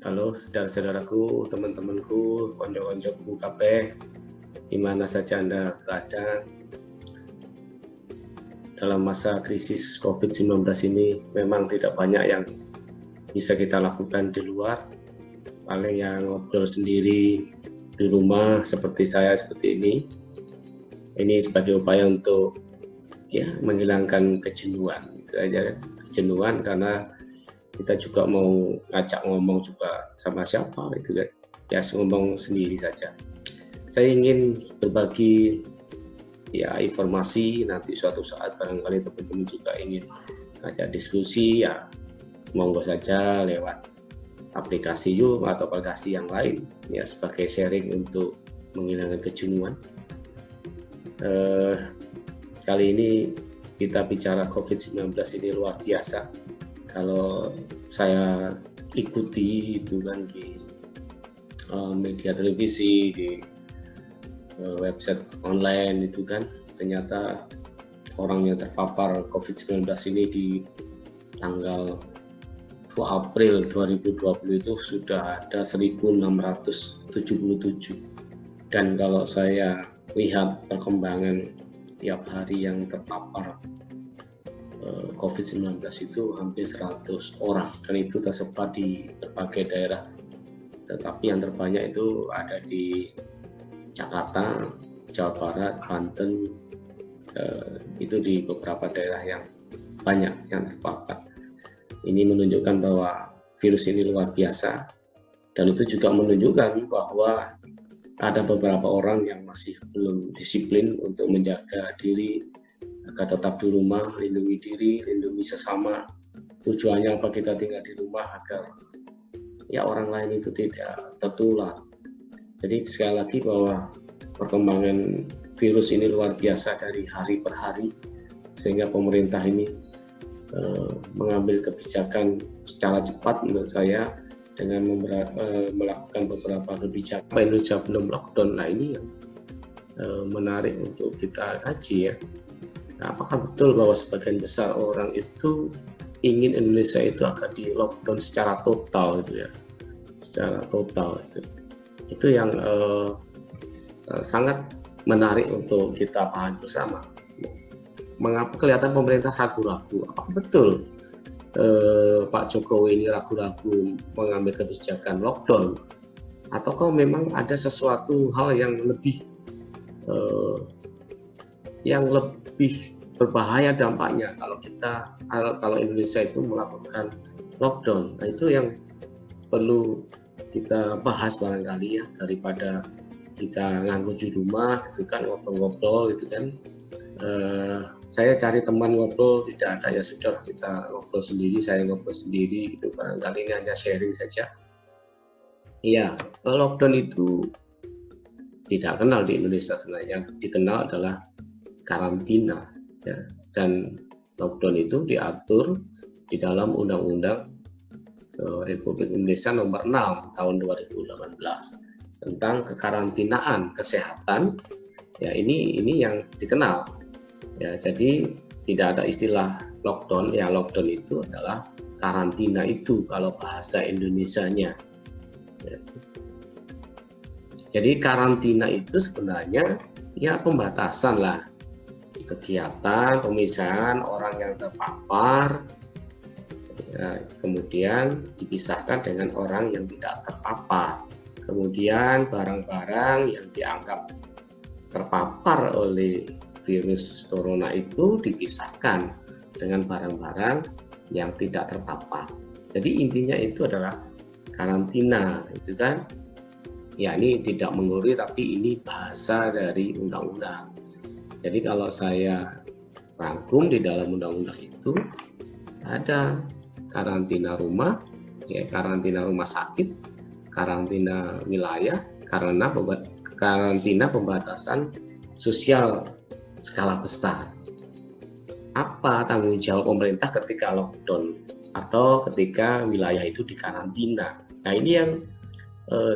Halo saudara-saudaraku, teman-temanku, konco-koncoku kabeh, di mana saja Anda berada. Dalam masa krisis COVID-19 ini memang tidak banyak yang bisa kita lakukan di luar. Paling yang ngobrol sendiri di rumah seperti saya seperti ini. Ini sebagai upaya untuk menghilangkan kejenuhan. Itu aja, kejenuhan karena kita juga mau ngajak ngomong juga sama siapa itu kan, ya ngomong sendiri saja. Saya ingin berbagi informasi, nanti suatu saat barangkali teman-teman juga ingin ngajak diskusi, ya monggo saja lewat aplikasi Zoom atau aplikasi yang lain ya, sebagai sharing untuk menghilangkan kejenuhan. Kali ini kita bicara COVID-19 ini luar biasa. Kalau saya ikuti itu kan di media televisi, di website online itu kan, ternyata orang yang terpapar COVID-19 ini di tanggal 2 April 2020 itu sudah ada 1.677. Dan kalau saya lihat perkembangan tiap hari yang terpapar COVID-19 itu hampir 100 orang, dan itu tersebar di berbagai daerah. Tetapi yang terbanyak itu ada di Jakarta, Jawa Barat, Banten, itu di beberapa daerah yang banyak yang terpapar. Ini menunjukkan bahwa virus ini luar biasa, dan itu juga menunjukkan bahwa ada beberapa orang yang masih belum disiplin untuk menjaga diri agar tetap di rumah, lindungi diri, lindungi sesama. Tujuannya apa kita tinggal di rumah? Agar orang lain itu tidak tertular. Jadi sekali lagi bahwa perkembangan virus ini luar biasa dari hari per hari, sehingga pemerintah ini mengambil kebijakan secara cepat menurut saya dengan melakukan beberapa kebijakan. Indonesia belum lockdown, nah ini yang menarik untuk kita kaji ya. Nah, apakah betul bahwa sebagian besar orang itu ingin Indonesia itu akan di lockdown secara total gitu ya, secara total itu yang sangat menarik untuk kita pahami bersama. Mengapa kelihatan pemerintah ragu-ragu? Apakah betul Pak Jokowi ini ragu-ragu mengambil kebijakan lockdown, ataukah memang ada sesuatu hal yang lebih berbahaya dampaknya kalau Indonesia itu melakukan lockdown? Nah, itu yang perlu kita bahas barangkali ya, daripada kita nganggur di rumah gitu kan, ngobrol-ngobrol gitu kan. Saya cari teman ngobrol tidak ada, ya sudah kita ngobrol sendiri, saya ngobrol sendiri itu, barangkali ini hanya sharing saja. Iya, lockdown itu tidak kenal di Indonesia sebenarnya. Yang dikenal adalah karantina ya. Dan lockdown itu diatur di dalam Undang-Undang Republik Indonesia nomor 6 tahun 2018 tentang kekarantinaan kesehatan ya. Ini yang dikenal ya. Jadi tidak ada istilah lockdown ya. Lockdown itu adalah karantina itu kalau bahasa Indonesianya ya. Jadi karantina itu sebenarnya ya pembatasan lah kegiatan, pemisahan orang yang terpapar ya, kemudian dipisahkan dengan orang yang tidak terpapar. Kemudian barang-barang yang dianggap terpapar oleh virus corona itu dipisahkan dengan barang-barang yang tidak terpapar. Jadi intinya itu adalah karantina, itu kan. Ya, ini tidak menggurui, tapi ini bahasa dari undang-undang. Jadi kalau saya rangkum di dalam undang-undang itu ada karantina rumah, ya, karantina rumah sakit, karantina wilayah, karantina pembatasan sosial skala besar. Apa tanggung jawab pemerintah ketika lockdown atau ketika wilayah itu dikarantina? Nah, ini yang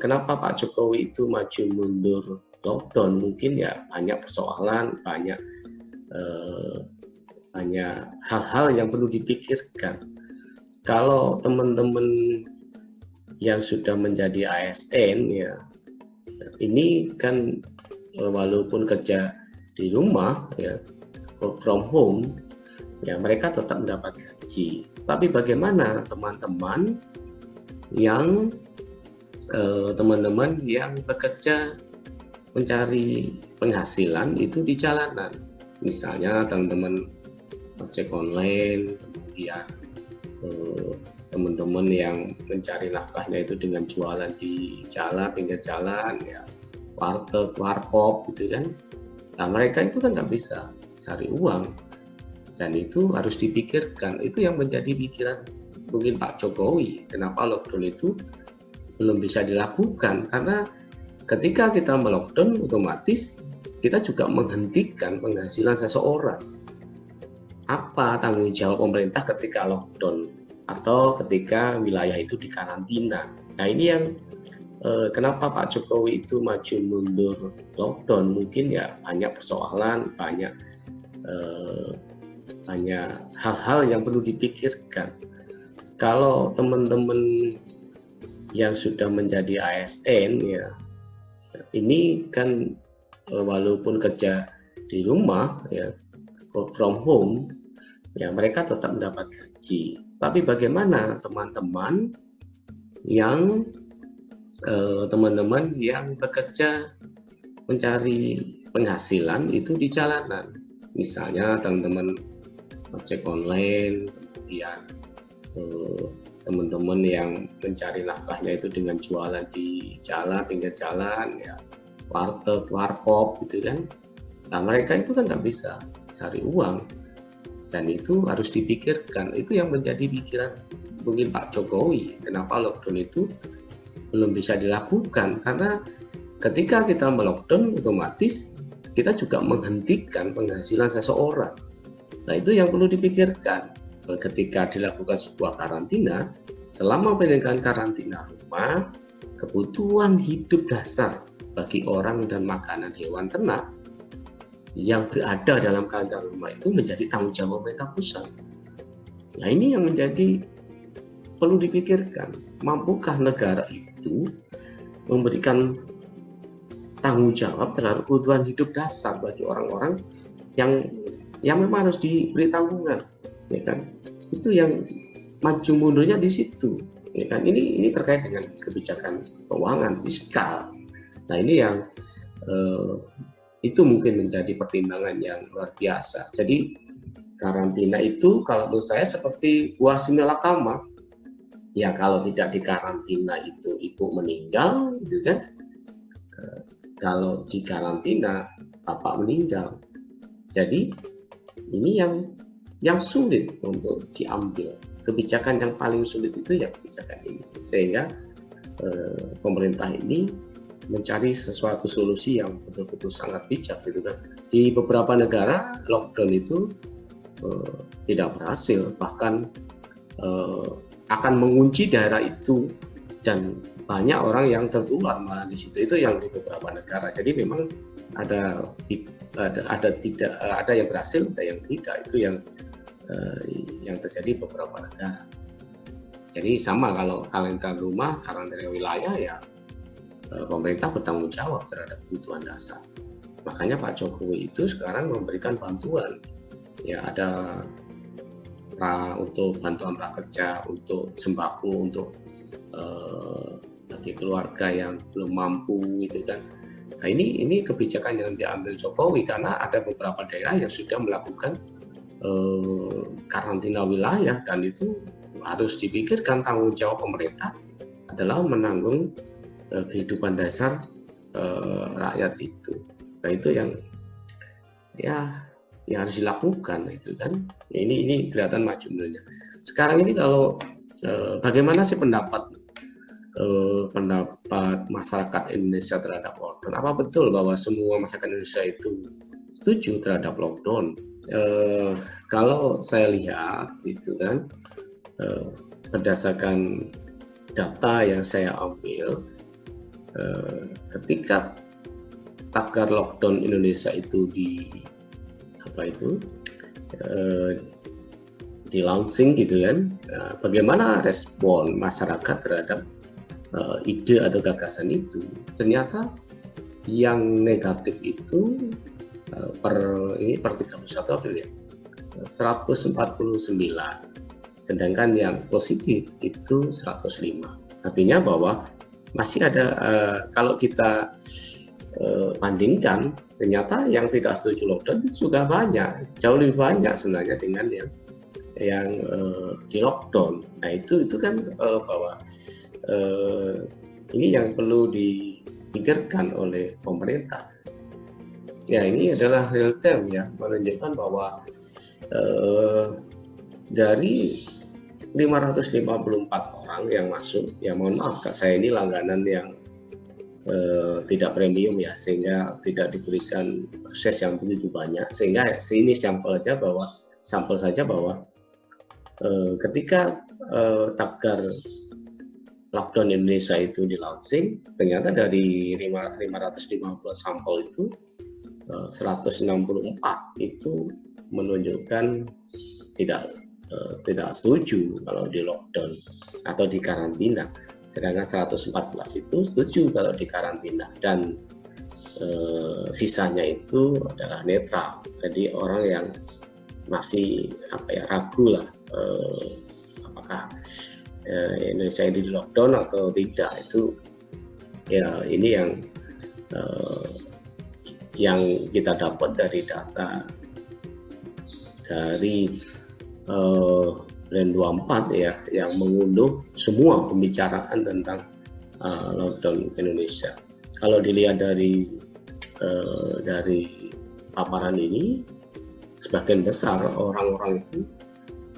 kenapa Pak Jokowi itu maju mundur lockdown? Mungkin ya banyak persoalan, banyak hal-hal yang perlu dipikirkan. Kalau teman-teman yang sudah menjadi ASN ya, ini kan walaupun kerja di rumah ya, work from home ya, mereka tetap mendapat gaji. Tapi bagaimana teman-teman yang bekerja mencari penghasilan itu di jalanan, misalnya teman-teman ojek online, kemudian teman-teman yang mencari nafkahnya itu dengan jualan di jalan, pinggir jalan ya, warteg, warkop gitu kan. Nah mereka itu kan nggak bisa cari uang, dan itu harus dipikirkan. Itu yang menjadi pikiran mungkin Pak Jokowi, kenapa lockdown itu belum bisa dilakukan, karena ketika kita melockdown otomatis kita juga menghentikan penghasilan seseorang. Apa tanggung jawab pemerintah ketika lockdown atau ketika wilayah itu dikarantina? Nah ini yang kenapa Pak Jokowi itu maju mundur lockdown, mungkin ya banyak persoalan, banyak hal-hal yang perlu dipikirkan. Kalau teman-teman yang sudah menjadi ASN ya, ini kan walaupun kerja di rumah ya, work from home ya, mereka tetap mendapat gaji. Tapi bagaimana teman-teman yang bekerja mencari penghasilan itu di jalanan, misalnya teman-teman ojek online, kemudian teman-teman yang mencari nafkahnya itu dengan jualan di jalan, pinggir jalan ya, warteg, warkop gitu kan. Nah mereka itu kan nggak bisa cari uang, dan itu harus dipikirkan. Itu yang menjadi pikiran mungkin Pak Jokowi, kenapa lockdown itu belum bisa dilakukan, karena ketika kita melockdown otomatis kita juga menghentikan penghasilan seseorang. Nah itu yang perlu dipikirkan ketika dilakukan sebuah karantina. Selama penyelenggaraan karantina rumah, kebutuhan hidup dasar bagi orang dan makanan hewan ternak yang berada dalam karantina rumah itu menjadi tanggung jawab pemerintah pusat. Nah ini yang menjadi perlu dipikirkan, mampukah negara itu memberikan tanggung jawab terhadap kebutuhan hidup dasar bagi orang-orang yang memang harus diberi tanggungan, ya kan? Itu yang maju mundurnya di situ, ya kan? Ini terkait dengan kebijakan keuangan fiskal. Nah ini yang itu mungkin menjadi pertimbangan yang luar biasa. Jadi karantina itu kalau menurut saya seperti buah simalakama. Ya kalau tidak dikarantina itu ibu meninggal, gitu kan? Kalau dikarantina bapak meninggal. Jadi ini yang sulit untuk diambil. Kebijakan yang paling sulit itu ya kebijakan ini. Sehingga pemerintah ini mencari sesuatu solusi yang betul-betul sangat bijak, gitu kan. Di beberapa negara lockdown itu tidak berhasil, bahkan akan mengunci daerah itu, dan banyak orang yang tertular malah di situ. Itu yang di beberapa negara. Jadi memang ada yang berhasil, ada yang tidak. Itu yang terjadi beberapa negara. Jadi sama kalau karantina rumah, karantina wilayah ya, pemerintah bertanggung jawab terhadap kebutuhan dasar. Makanya Pak Jokowi itu sekarang memberikan bantuan. Ya ada untuk bantuan prakerja, untuk sembako, untuk bagi keluarga yang belum mampu, gitu kan. Nah ini kebijakan yang diambil Jokowi, karena ada beberapa daerah yang sudah melakukan karantina wilayah, dan itu harus dipikirkan tanggung jawab pemerintah adalah menanggung kehidupan dasar rakyat itu. Nah itu yang harus dilakukan, itu kan. Ini kelihatan maju mundurnya. Sekarang ini kalau bagaimana sih pendapat masyarakat Indonesia terhadap lockdown? Apa betul bahwa semua masyarakat Indonesia itu setuju terhadap lockdown? Kalau saya lihat itu kan, berdasarkan data yang saya ambil, ketika tagar lockdown Indonesia itu di launching gitu kan, bagaimana respon masyarakat terhadap ide atau gagasan itu, ternyata yang negatif itu per 31 April ya 149, sedangkan yang positif itu 105. Artinya bahwa masih ada kalau kita bandingkan, ternyata yang tidak setuju lockdown itu juga banyak, jauh lebih banyak sebenarnya dengan yang di lockdown. Nah itu kan bahwa ini yang perlu dipikirkan oleh pemerintah. Ya ini adalah real time ya, menunjukkan bahwa dari 554 orang yang masuk, ya mohon maaf Kak, saya ini langganan yang tidak premium ya, sehingga tidak diberikan akses yang begitu banyak, sehingga ini sampel saja bahwa ketika Tagar lockdown Indonesia itu di launching, ternyata dari 550 sampel itu 164 itu menunjukkan tidak setuju kalau di lockdown atau di karantina, sedangkan 114 itu setuju kalau di karantina, dan sisanya itu adalah netral. Jadi orang yang masih ragu lah apakah Indonesia ini di lockdown atau tidak, itu ya ini yang kita dapat dari data dari Brand24 ya, yang mengunduh semua pembicaraan tentang lockdown Indonesia. Kalau dilihat dari paparan ini, sebagian besar orang-orang itu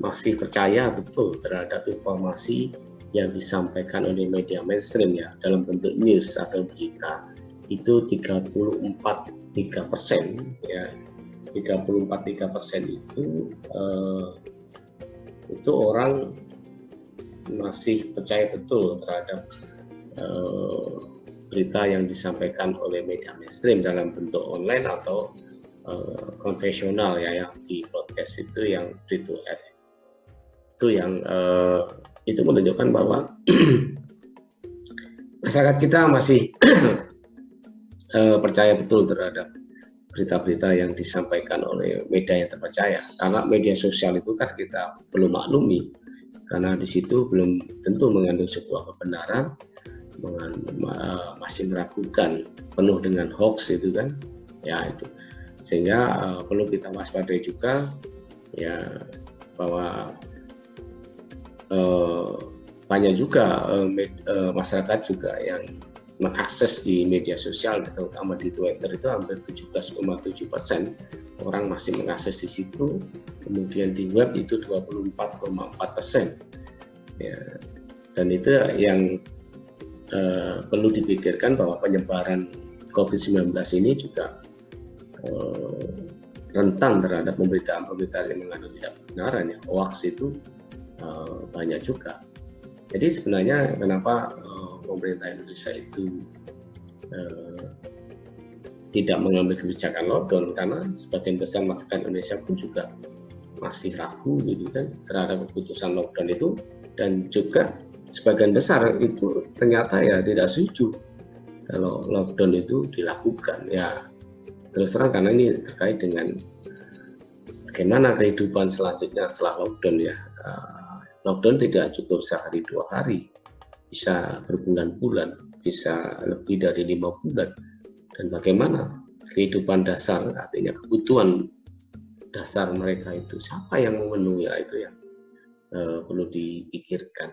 masih percaya betul terhadap informasi yang disampaikan oleh media mainstream ya, dalam bentuk news atau berita. Itu 34,3% ya, 34,3% itu orang masih percaya betul terhadap berita yang disampaikan oleh media mainstream dalam bentuk online atau konvensional ya, yang di broadcast itu, yang free to air itu, yang itu menunjukkan bahwa masyarakat kita masih percaya betul terhadap berita-berita yang disampaikan oleh media yang terpercaya. Karena media sosial itu kan kita belum maklumi, karena di situ belum tentu mengandung sebuah kebenaran, masih meragukan, penuh dengan hoax itu kan ya, itu sehingga perlu kita waspadai juga ya, bahwa banyak juga masyarakat juga yang mengakses di media sosial, terutama di Twitter itu hampir 17,7% orang masih mengakses di situ. Kemudian di web itu 24,4%. Ya, dan itu yang perlu dipikirkan, bahwa penyebaran COVID-19 ini juga rentan terhadap pemberitaan-pemberitaan yang mengandung tidak kebenaran ya, hoax itu banyak juga. Jadi sebenarnya kenapa pemerintah Indonesia itu tidak mengambil kebijakan lockdown, karena sebagian besar masyarakat Indonesia pun juga masih ragu gitu kan terhadap keputusan lockdown itu, dan juga sebagian besar itu ternyata ya tidak setuju kalau lockdown itu dilakukan ya. Terus terang, karena ini terkait dengan bagaimana kehidupan selanjutnya setelah lockdown ya. Lockdown tidak cukup sehari 2 hari, bisa berbulan-bulan, bisa lebih dari 5 bulan. Dan bagaimana kehidupan dasar, artinya kebutuhan dasar mereka itu, siapa yang memenuhi itu yang perlu dipikirkan.